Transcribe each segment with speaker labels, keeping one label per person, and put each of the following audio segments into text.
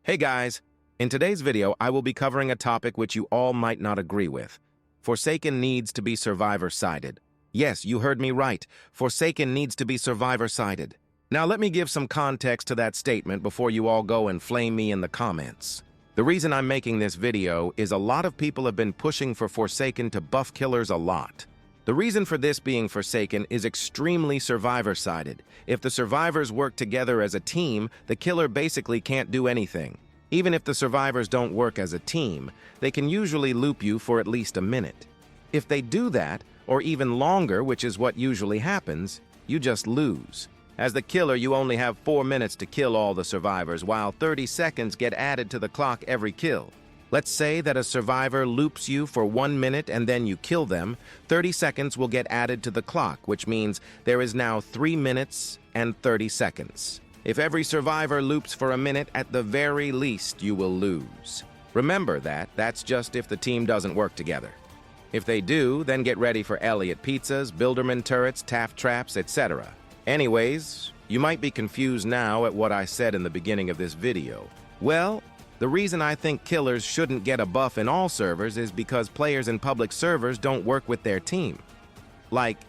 Speaker 1: Hey guys, in today's video I will be covering a topic which you all might not agree with. Forsaken needs to be survivor-sided. Yes, you heard me right. Forsaken needs to be survivor-sided. Now let me give some context to that statement before you all go and flame me in the comments. The reason I'm making this video is a lot of people have been pushing for Forsaken to buff killers a lot. The reason for this being Forsaken is extremely survivor-sided. If the survivors work together as a team, the killer basically can't do anything. Even if the survivors don't work as a team, they can usually loop you for at least a minute. If they do that, or even longer, which is what usually happens, you just lose. As the killer, you only have 4 minutes to kill all the survivors, while 30 seconds get added to the clock every kill. Let's say that a survivor loops you for 1 minute and then you kill them. 30 seconds will get added to the clock, which means there is now 3 minutes and 30 seconds. If every survivor loops for a minute, at the very least, you will lose. Remember that's just if the team doesn't work together. If they do, then get ready for Elliott pizzas, Bilderman turrets, Taft traps, etc. Anyways, you might be confused now at what I said in the beginning of this video. Well, the reason I think killers shouldn't get a buff in all servers is because players in public servers don't work with their team. Like,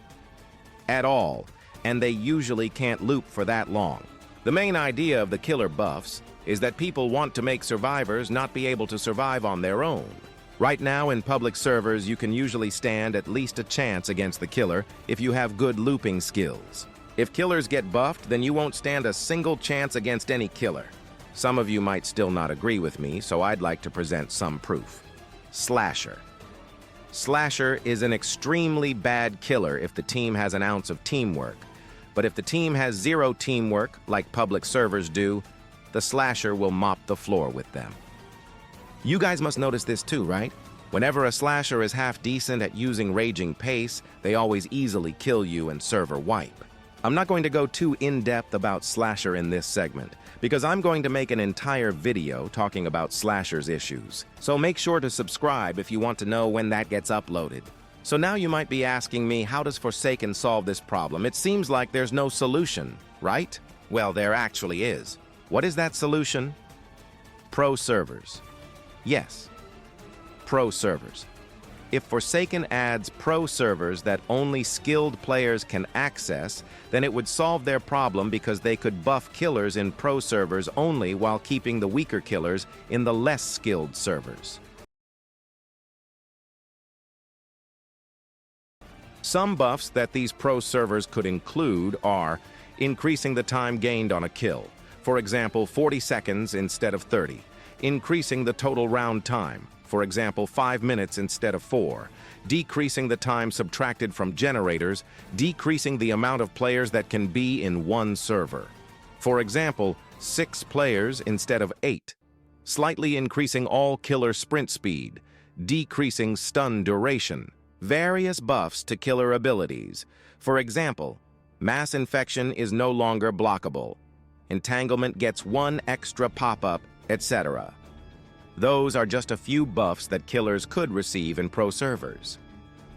Speaker 1: at all, and they usually can't loop for that long. The main idea of the killer buffs is that people want to make survivors not be able to survive on their own. Right now in public servers, you can usually stand at least a chance against the killer if you have good looping skills. If killers get buffed, then you won't stand a single chance against any killer. Some of you might still not agree with me, so I'd like to present some proof. Slasher. Slasher is an extremely bad killer if the team has an ounce of teamwork. But if the team has zero teamwork, like public servers do, the Slasher will mop the floor with them. You guys must notice this too, right? Whenever a Slasher is half decent at using Raging Pace, they always easily kill you and server wipe. I'm not going to go too in-depth about Slasher in this segment, because I'm going to make an entire video talking about Slasher's issues. So make sure to subscribe if you want to know when that gets uploaded. So now you might be asking me, how does Forsaken solve this problem? It seems like there's no solution, right? Well, there actually is. What is that solution? Pro servers. Yes, pro servers. If Forsaken adds pro servers that only skilled players can access, then it would solve their problem because they could buff killers in pro servers only while keeping the weaker killers in the less skilled servers. Some buffs that these pro servers could include are increasing the time gained on a kill. For example, 40 seconds instead of 30. Increasing the total round time. For example, 5 minutes instead of 4, decreasing the time subtracted from generators, decreasing the amount of players that can be in one server. For example, 6 players instead of 8, slightly increasing all killer sprint speed, decreasing stun duration, various buffs to killer abilities. For example, mass infection is no longer blockable, entanglement gets 1 extra pop-up, etc. Those are just a few buffs that killers could receive in pro servers.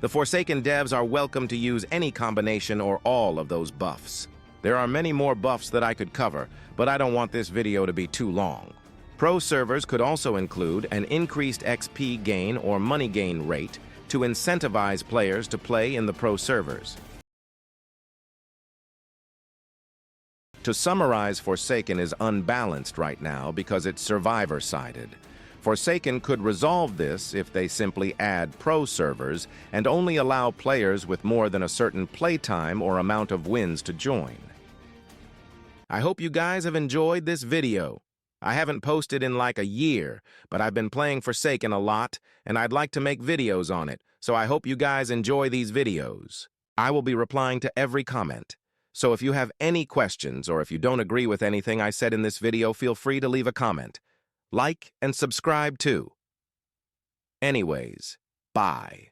Speaker 1: The Forsaken devs are welcome to use any combination or all of those buffs. There are many more buffs that I could cover, but I don't want this video to be too long. Pro servers could also include an increased XP gain or money gain rate to incentivize players to play in the pro servers. To summarize, Forsaken is unbalanced right now because it's survivor-sided. Forsaken could resolve this if they simply add pro servers and only allow players with more than a certain playtime or amount of wins to join. I hope you guys have enjoyed this video. I haven't posted in like a year, but I've been playing Forsaken a lot, and I'd like to make videos on it, so I hope you guys enjoy these videos. I will be replying to every comment. So if you have any questions or if you don't agree with anything I said in this video, feel free to leave a comment. Like and subscribe too. Anyways, bye.